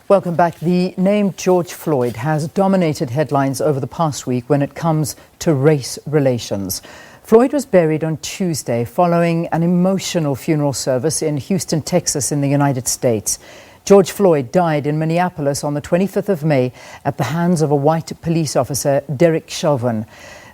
Welcome back. The name George Floyd has dominated headlines over the past week when it comes to race relations. Floyd was buried on Tuesday following an emotional funeral service in Houston, Texas in the United States. George Floyd died in Minneapolis on the 25th of May at the hands of a white police officer, Derek Chauvin.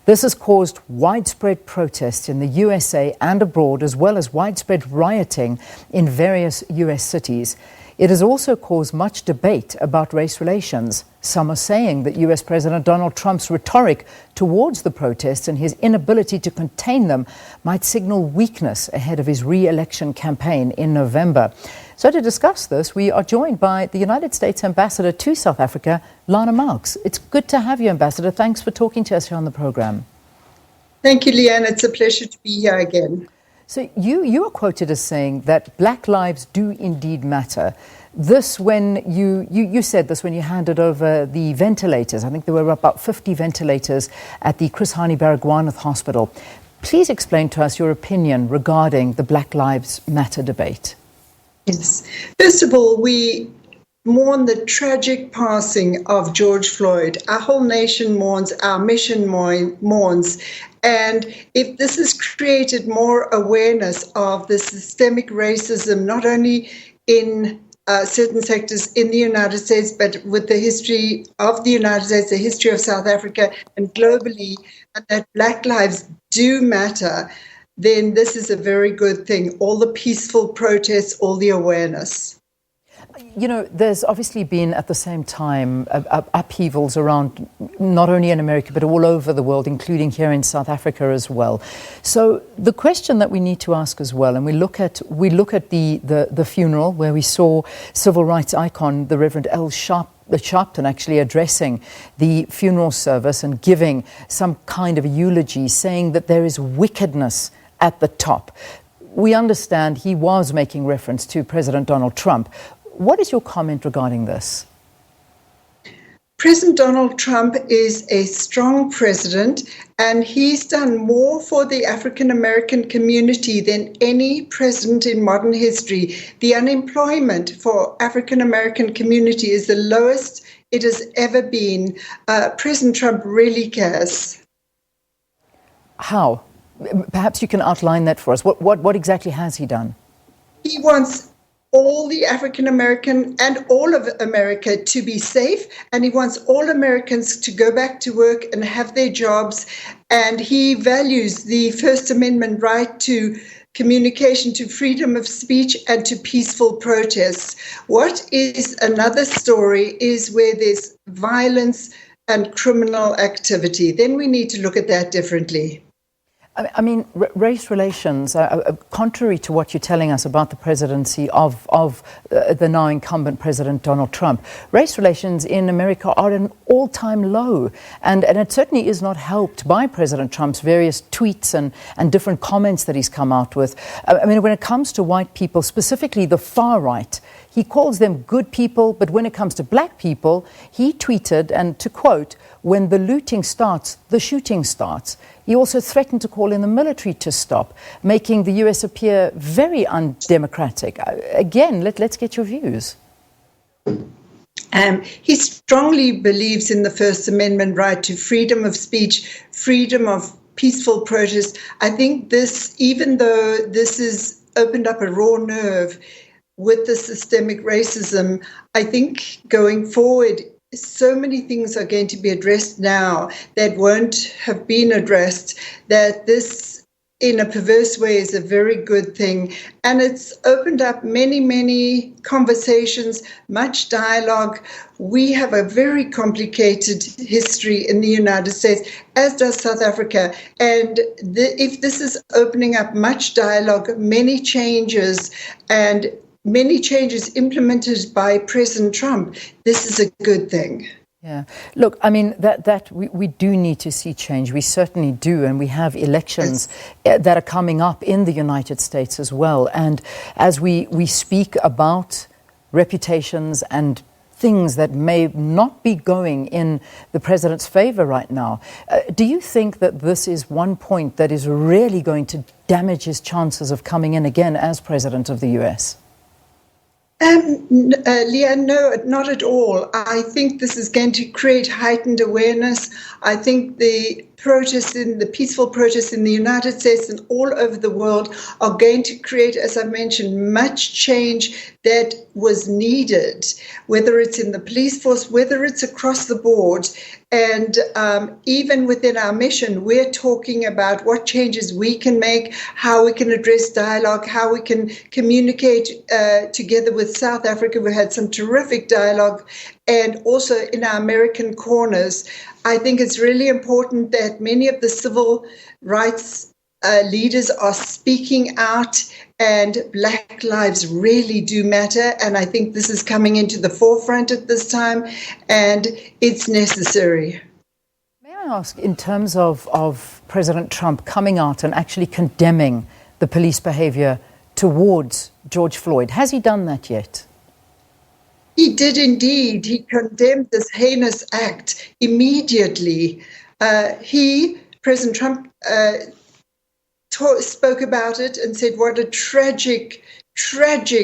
This has caused widespread protests in the USA and abroad, as well as widespread rioting in various US cities. It has also caused much debate about race relations. Some are saying that US President Donald Trump's rhetoric towards the protests and his inability to contain them might signal weakness ahead of his re-election campaign in November. So to discuss this, we are joined by the United States Ambassador to South Africa, Lana Marks. It's good to have you, Ambassador. Thanks for talking to us here on the program. Thank you, Leanne. It's a pleasure to be here again. So you are quoted as saying that black lives do indeed matter. This when you said this when you handed over the ventilators. I think there were about 50 ventilators at the Chris Hani Baragwanath Hospital. Please explain to us your opinion regarding the Black Lives Matter debate. Yes. First of all, we mourn the tragic passing of George Floyd. Our whole nation mourns, our mission mourns. And if this has created more awareness of the systemic racism, not only in certain sectors in the United States, but with the history of the United States, the history of South Africa, and globally, and that Black lives do matter, then this is a very good thing. All the peaceful protests, all the awareness. You know, there's obviously been at the same time upheavals around not only in America but all over the world, including here in South Africa as well. So the question that we need to ask as well, and we look at the funeral where we saw civil rights icon, the Reverend L. Sharpton actually addressing the funeral service and giving some kind of a eulogy, saying that there is wickedness at the top. We understand he was making reference to President Donald Trump. What is your comment regarding this? President Donald Trump is a strong president, and he's done more for the African American community than any president in modern history. The unemployment for African American community is the lowest it has ever been. President Trump really cares. How? Perhaps you can outline that for us. What exactly has he done? He wants all the African American and all of America to be safe, and he wants all Americans to go back to work and have their jobs, and he values the First Amendment right to communication, to freedom of speech, and to peaceful protests. What is another story is where there's violence and criminal activity. Then we need to look at that differently. I mean, race relations, contrary to what you're telling us about the presidency of the now incumbent President Donald Trump, race relations in America are at an all-time low. And it certainly is not helped by President Trump's various tweets and different comments that he's come out with. I mean, when it comes to white people, specifically the far right, he calls them good people, but when it comes to black people, he tweeted, and to quote, "When the looting starts, the shooting starts." He also threatened to call in the military to stop, making the US appear very undemocratic. Again, let's get your views. He strongly believes in the First Amendment right to freedom of speech, freedom of peaceful protest. I think this, even though this has opened up a raw nerve with the systemic racism, I think going forward, so many things are going to be addressed now that won't have been addressed, that this, in a perverse way, is a very good thing. And it's opened up many, many conversations, much dialogue. We have a very complicated history in the United States, as does South Africa. And if this is opening up much dialogue, many changes, and many changes implemented by President Trump, this is a good thing. Yeah. Look, I mean, that we do need to see change. We certainly do. And we have elections that are coming up in the United States as well. And as we speak about reputations and things that may not be going in the president's favor right now, do you think that this is one point that is really going to damage his chances of coming in again as president of the US? Leah, no, not at all. I think this is going to create heightened awareness. I think the peaceful protests in the United States and all over the world are going to create, as I mentioned, much change that was needed, whether it's in the police force, whether it's across the board. And even within our mission, we're talking about what changes we can make, how we can address dialogue, how we can communicate together with South Africa. We had some terrific dialogue. And also in our American corners, I think it's really important that many of the civil rights leaders are speaking out, and Black lives really do matter. And I think this is coming into the forefront at this time, and it's necessary. May I ask, in terms of President Trump coming out and actually condemning the police behavior towards George Floyd, has he done that yet? He did indeed. He condemned this heinous act immediately. President Trump, spoke about it and said what a tragic,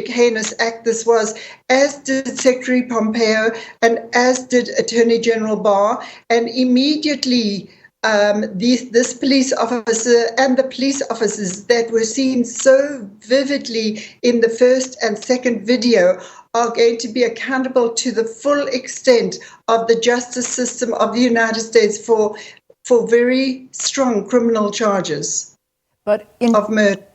heinous act this was, as did Secretary Pompeo and as did Attorney General Barr. And immediately this police officer and the police officers that were seen so vividly in the first and second video are going to be accountable to the full extent of the justice system of the United States for very strong criminal charges. But of murder.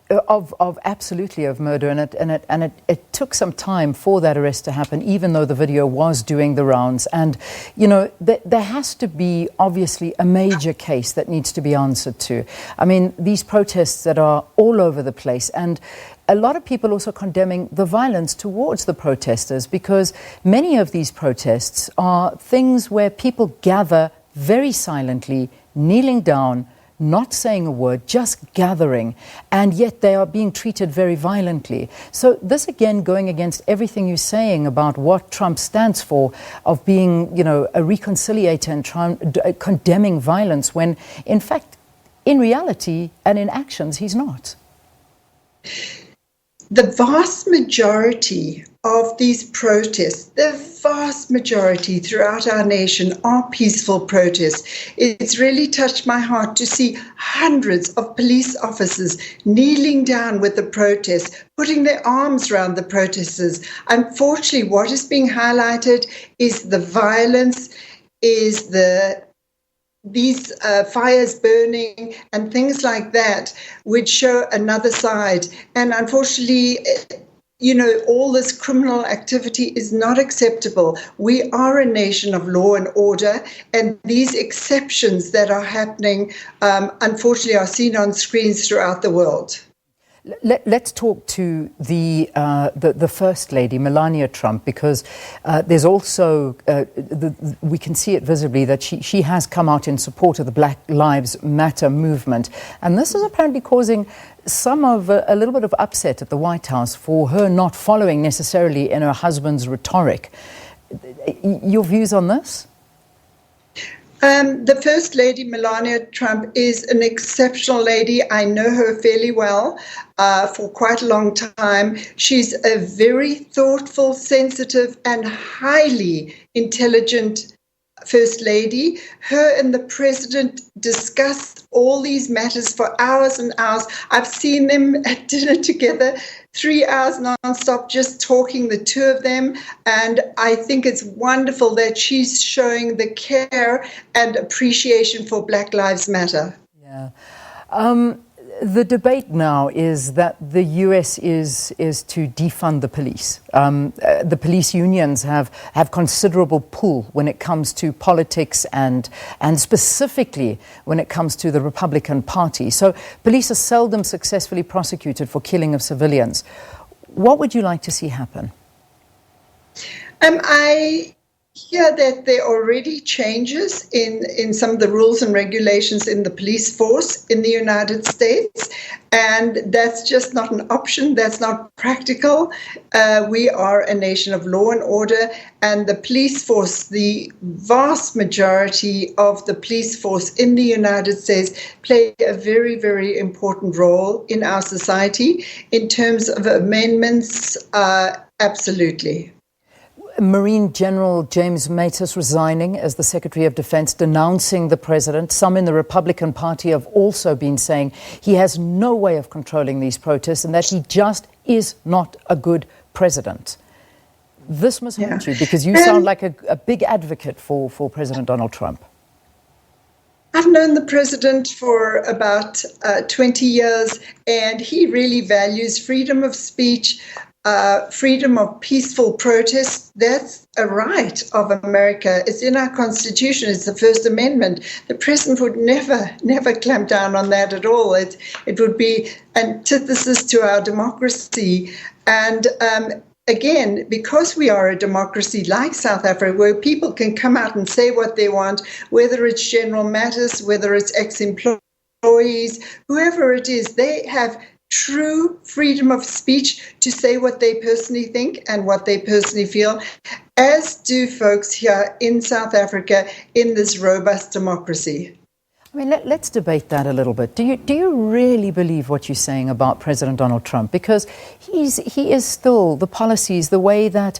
Absolutely of murder, and it took some time for that arrest to happen, even though the video was doing the rounds. And you know, there has to be obviously a major case that needs to be answered to. I mean, these protests that are all over the place, and a lot of people also condemning the violence towards the protesters, because many of these protests are things where people gather very silently, kneeling down, not saying a word, just gathering, and yet they are being treated very violently. So this again going against everything you're saying about what Trump stands for, of being, you know, a reconciliator and condemning violence, when in fact, in reality and in actions, he's not. The vast majority of these protests, the vast majority throughout our nation, are peaceful protests. It's really touched my heart to see hundreds of police officers kneeling down with the protests, putting their arms around the protesters. Unfortunately, what is being highlighted is the violence, is these fires burning and things like that, which show another side. And unfortunately, you know, all this criminal activity is not acceptable. We are a nation of law and order, and these exceptions that are happening, unfortunately, are seen on screens throughout the world. Let's talk to the First Lady, Melania Trump, because there's also, we can see it visibly, that she has come out in support of the Black Lives Matter movement. And this is apparently causing some of a little bit of upset at the White House for her not following necessarily in her husband's rhetoric. Your views on this? The First Lady, Melania Trump, is an exceptional lady. I know her fairly well for quite a long time. She's a very thoughtful, sensitive, and highly intelligent First Lady. Her and the President discussed all these matters for hours and hours. I've seen them at dinner together, 3 hours nonstop, just talking, the two of them. And I think it's wonderful that she's showing the care and appreciation for Black Lives Matter. Yeah. The debate now is that the US is to defund the police. The police unions have considerable pull when it comes to politics and specifically when it comes to the Republican Party. So police are seldom successfully prosecuted for killing of civilians. What would you like to see happen? I hear that there are already changes in some of the rules and regulations in the police force in the United States, and that's just not an option. That's not practical. We are a nation of law and order, and the police force, the vast majority of the police force in the United States, play a very, very important role in our society in terms of amendments Absolutely. Marine General James Mattis resigning as the Secretary of Defense, denouncing the president. Some in the Republican Party have also been saying he has no way of controlling these protests and that he just is not a good president. This must hurt you because you sound like a big advocate for President Donald Trump. I've known the president for about 20 years, and he really values freedom of speech, freedom of peaceful protest. That's a right of America. It's in our Constitution. It's the First Amendment. The president would never clamp down on that at all. It would be antithesis to our democracy. And again, because we are a democracy like South Africa, where people can come out and say what they want, whether it's General Mattis, whether it's ex-employees, whoever it is, they have true freedom of speech to say what they personally think and what they personally feel, as do folks here in South Africa in this robust democracy. I mean, let's debate that a little bit. Do you really believe what you're saying about President Donald Trump? Because he is still the policies, the way that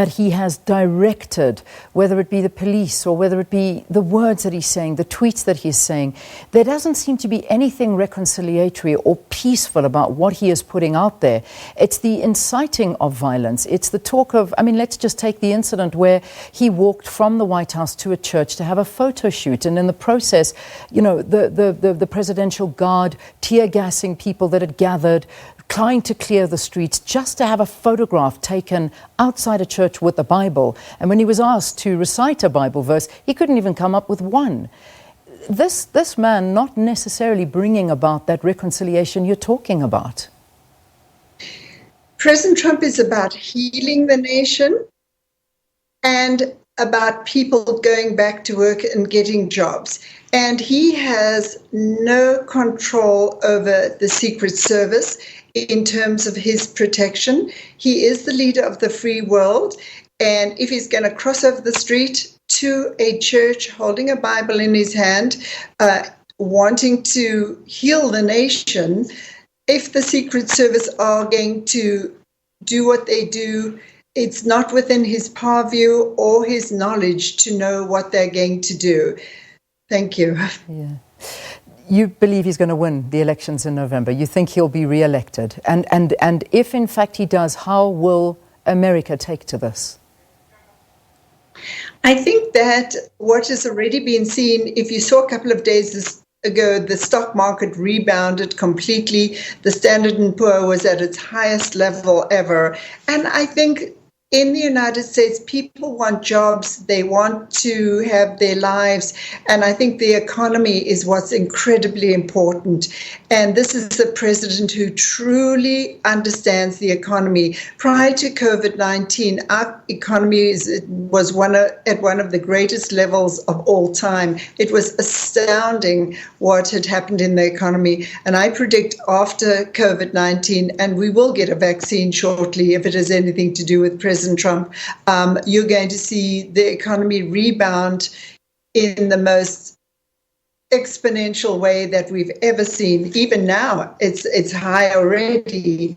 he has directed, whether it be the police or whether it be the words that he's saying, the tweets that he's saying, there doesn't seem to be anything reconciliatory or peaceful about what he is putting out there. It's the inciting of violence. It's the talk of, I mean, let's just take the incident where he walked from the White House to a church to have a photo shoot, and in the process, you know, the presidential guard tear gassing people that had gathered, trying to clear the streets just to have a photograph taken outside a church with the Bible. And when he was asked to recite a Bible verse, he couldn't even come up with one. This man not necessarily bringing about that reconciliation you're talking about. President Trump is about healing the nation and about people going back to work and getting jobs. And he has no control over the Secret Service in terms of his protection. He is the leader of the free world. And if he's going to cross over the street to a church holding a Bible in his hand, wanting to heal the nation, if the Secret Service are going to do what they do, it's not within his purview or his knowledge to know what they're going to do. Thank you. Yeah. You believe he's going to win the elections in November. You think he'll be re-elected. And if in fact he does, how will America take to this? I think that what has already been seen, if you saw a couple of days ago, the stock market rebounded completely. The Standard & Poor was at its highest level ever. And I think in the United States, people want jobs, they want to have their lives, and I think the economy is what's incredibly important. And this is a president who truly understands the economy. Prior to COVID-19, our economy was at one of the greatest levels of all time. It was astounding what had happened in the economy. And I predict after COVID-19, and we will get a vaccine shortly if it has anything to do with President Trump, you're going to see the economy rebound in the most exponential way that we've ever seen. Even now, it's high already.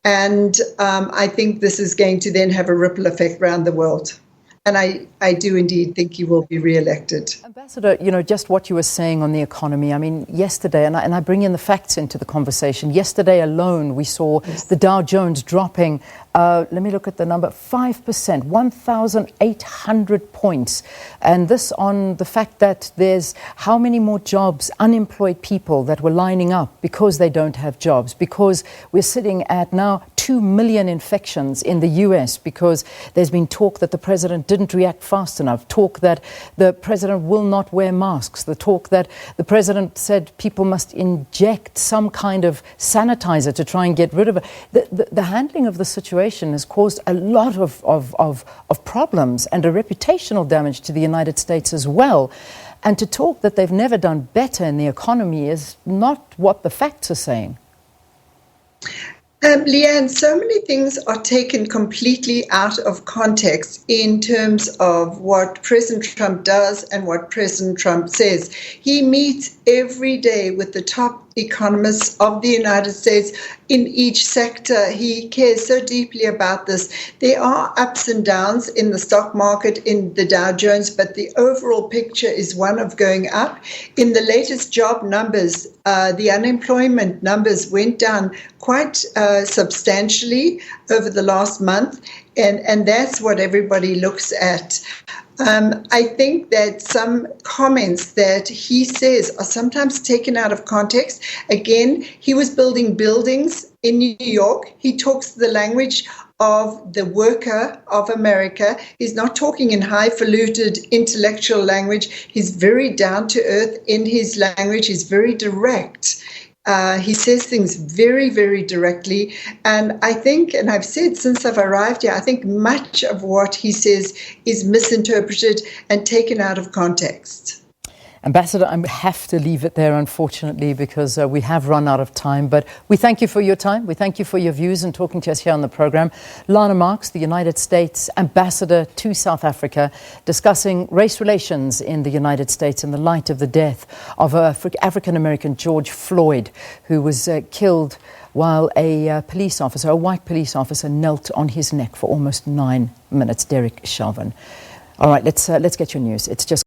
And I think this is going to then have a ripple effect around the world. And I do indeed think he will be re-elected. Ambassador, you know, just what you were saying on the economy. I mean, yesterday, and I bring in the facts into the conversation. Yesterday alone, we saw the Dow Jones dropping, let me look at the number, 5%, 1,800 points. And this on the fact that there's how many more jobs, unemployed people that were lining up because they don't have jobs, because we're sitting at now 2 million infections in the US because there's been talk that the president didn't react fast enough, talk that the president will not wear masks, the talk that the president said people must inject some kind of sanitizer to try and get rid of it. The handling of the situation has caused a lot of problems and a reputational damage to the United States as well. And to talk that they've never done better in the economy is not what the facts are saying. Leanne, so many things are taken completely out of context in terms of what President Trump does and what President Trump says. He meets every day with the top economists of the United States in each sector. He cares so deeply about this. There are ups and downs in the stock market, in the Dow Jones, but the overall picture is one of going up. In the latest job numbers, the unemployment numbers went down quite substantially over the last month, and that's what everybody looks at. I think that some comments that he says are sometimes taken out of context. Again, he was building buildings in New York. He talks the language of the worker of America. He's not talking in highfalutin intellectual language. He's very down to earth in his language. He's very direct. He says things very, very directly. And I think, and I've said since I've arrived here, I think much of what he says is misinterpreted and taken out of context. Ambassador, I have to leave it there, unfortunately, because we have run out of time. But we thank you for your time. We thank you for your views and talking to us here on the program. Lana Marks, the United States Ambassador to South Africa, discussing race relations in the United States in the light of the death of African-American George Floyd, who was killed while a white police officer, knelt on his neck for almost 9 minutes. Derek Chauvin. All right, let's get your news. It's just